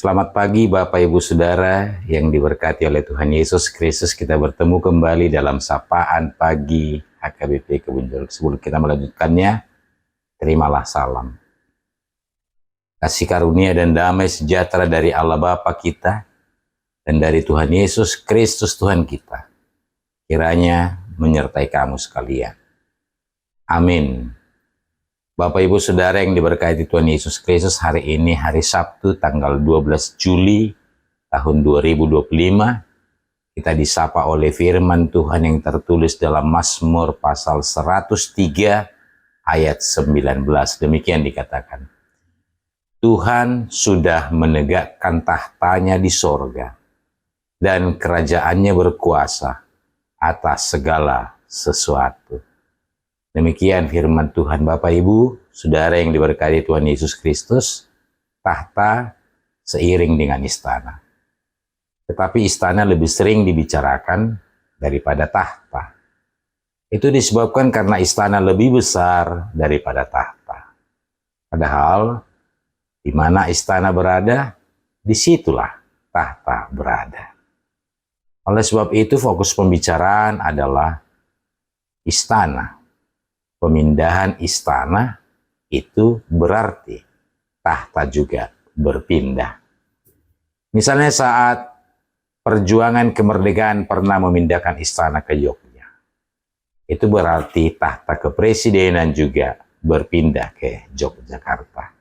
Selamat pagi Bapak Ibu Saudara yang diberkati oleh Tuhan Yesus Kristus. Kita bertemu kembali dalam sapaan pagi HKBP Kebun Jeruk. Sebelum kita melanjutkannya, terimalah salam. Kasih karunia dan damai sejahtera dari Allah Bapa kita dan dari Tuhan Yesus Kristus Tuhan kita, kiranya menyertai kamu sekalian. Amin. Bapak Ibu Saudara yang diberkati Tuhan Yesus Kristus, hari ini hari Sabtu tanggal 12 Juli tahun 2025, kita disapa oleh firman Tuhan yang tertulis dalam Mazmur pasal 103 ayat 19. Demikian dikatakan, Tuhan sudah menegakkan tahtanya di sorga dan kerajaannya berkuasa atas segala sesuatu. Demikian firman Tuhan. Bapak Ibu Saudara yang diberkati Tuhan Yesus Kristus, tahta seiring dengan istana. Tetapi istana lebih sering dibicarakan daripada tahta. Itu disebabkan karena istana lebih besar daripada tahta. Padahal di mana istana berada, disitulah tahta berada. Oleh sebab itu fokus pembicaraan adalah istana. Pemindahan istana itu berarti tahta juga berpindah. Misalnya saat perjuangan kemerdekaan pernah memindahkan istana ke Yogyakarta. Itu berarti tahta kepresidenan juga berpindah ke Yogyakarta.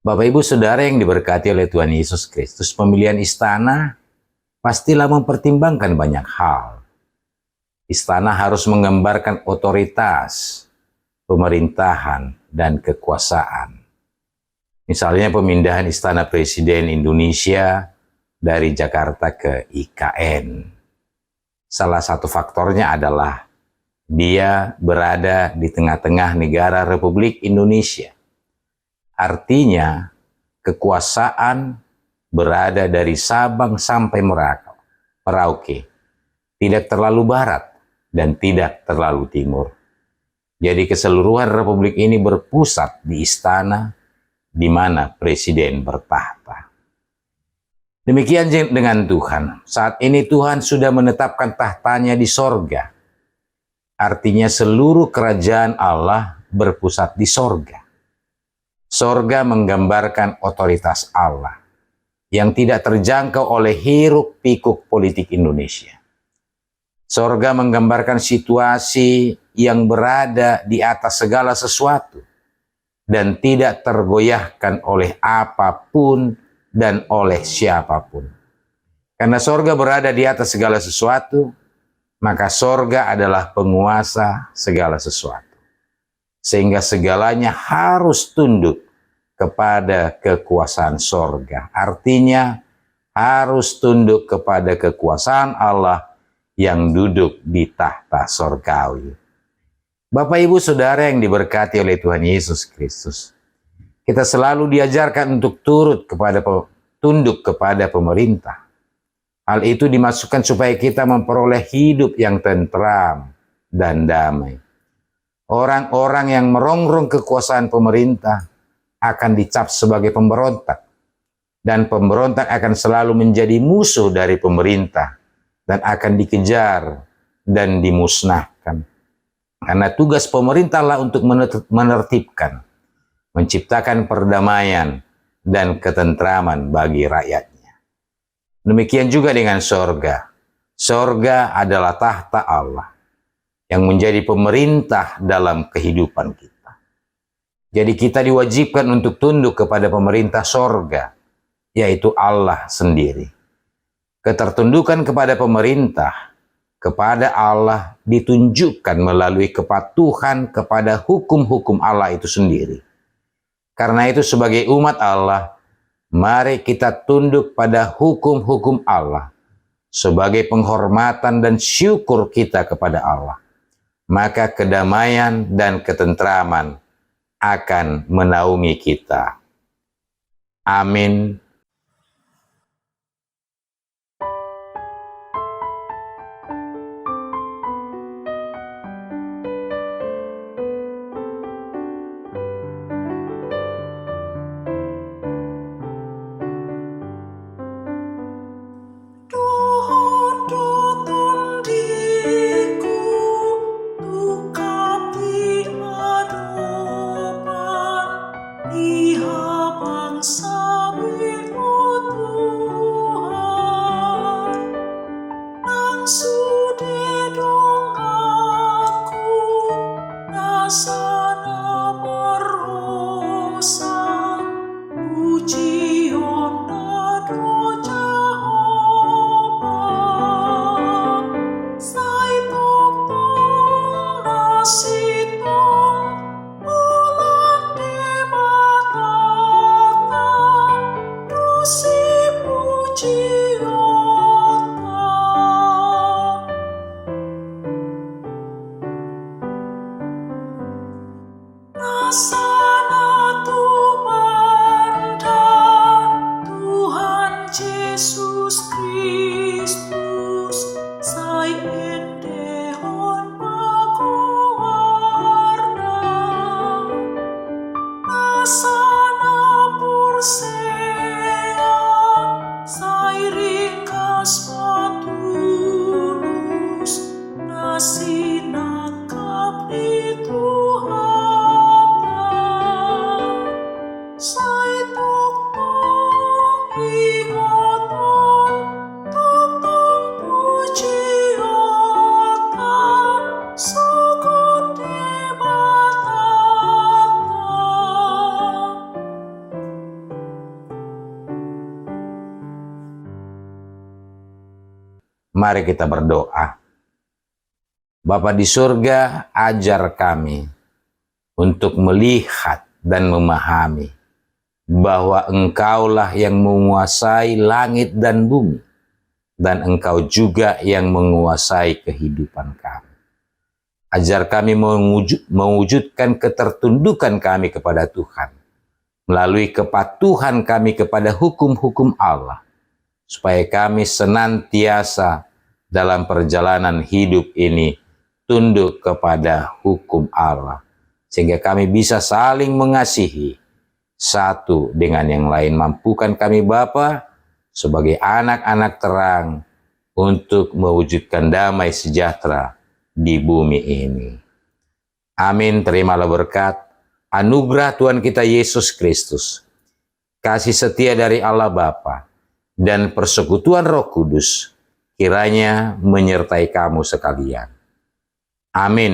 Bapak Ibu Saudara yang diberkati oleh Tuhan Yesus Kristus, pemilihan istana pastilah mempertimbangkan banyak hal. Istana harus menggambarkan otoritas, pemerintahan, dan kekuasaan. Misalnya pemindahan Istana Presiden Indonesia dari Jakarta ke IKN. Salah satu faktornya adalah dia berada di tengah-tengah negara Republik Indonesia. Artinya kekuasaan berada dari Sabang sampai Merauke. Tidak terlalu barat dan tidak terlalu timur. Jadi keseluruhan Republik ini berpusat di istana di mana presiden bertahta. Demikian dengan Tuhan. Saat ini Tuhan sudah menetapkan tahtanya di sorga. Artinya seluruh kerajaan Allah berpusat di sorga. Sorga menggambarkan otoritas Allah yang tidak terjangkau oleh hiruk pikuk politik Indonesia. Sorga menggambarkan situasi yang berada di atas segala sesuatu dan tidak tergoyahkan oleh apapun dan oleh siapapun. Karena sorga berada di atas segala sesuatu, maka sorga adalah penguasa segala sesuatu. Sehingga segalanya harus tunduk kepada kekuasaan sorga. Artinya harus tunduk kepada kekuasaan Allah yang duduk di tahta sorgawi. Bapak Ibu Saudara yang diberkati oleh Tuhan Yesus Kristus, kita selalu diajarkan untuk tunduk kepada pemerintah. Hal itu dimasukkan supaya kita memperoleh hidup yang tentram dan damai. Orang-orang yang merongrong kekuasaan pemerintah akan dicap sebagai pemberontak, dan pemberontak akan selalu menjadi musuh dari pemerintah dan akan dikejar dan dimusnahkan. Karena tugas pemerintahlah untuk menertibkan, menciptakan perdamaian dan ketentraman bagi rakyatnya. Demikian juga dengan sorga. Sorga adalah tahta Allah yang menjadi pemerintah dalam kehidupan kita. Jadi kita diwajibkan untuk tunduk kepada pemerintah sorga, yaitu Allah sendiri. Ketertundukan kepada pemerintah, kepada Allah ditunjukkan melalui kepatuhan kepada hukum-hukum Allah itu sendiri. Karena itu sebagai umat Allah, mari kita tunduk pada hukum-hukum Allah sebagai penghormatan dan syukur kita kepada Allah. Maka kedamaian dan ketentraman akan menaungi kita. Amin. Jesus Kristus, sai endehon makuwarna, nasana pursea, sai ringkas matulus, nasinakap ni Tuhanta, sai tuktong ingoton, tuktong pujiatan, sukut di batata. Mari kita berdoa. Bapa di surga, ajar kami untuk melihat dan memahami bahwa Engkaulah yang menguasai langit dan bumi, dan Engkau juga yang menguasai kehidupan kami. Ajar kami mewujudkan ketertundukan kami kepada Tuhan, melalui kepatuhan kami kepada hukum-hukum Allah, supaya kami senantiasa dalam perjalanan hidup ini tunduk kepada hukum Allah, sehingga kami bisa saling mengasihi satu dengan yang lain. Mampukan kami Bapa sebagai anak-anak terang untuk mewujudkan damai sejahtera di bumi ini. Amin. Terimalah berkat, anugerah Tuhan kita Yesus Kristus, kasih setia dari Allah Bapa, dan persekutuan Roh Kudus kiranya menyertai kamu sekalian. Amin.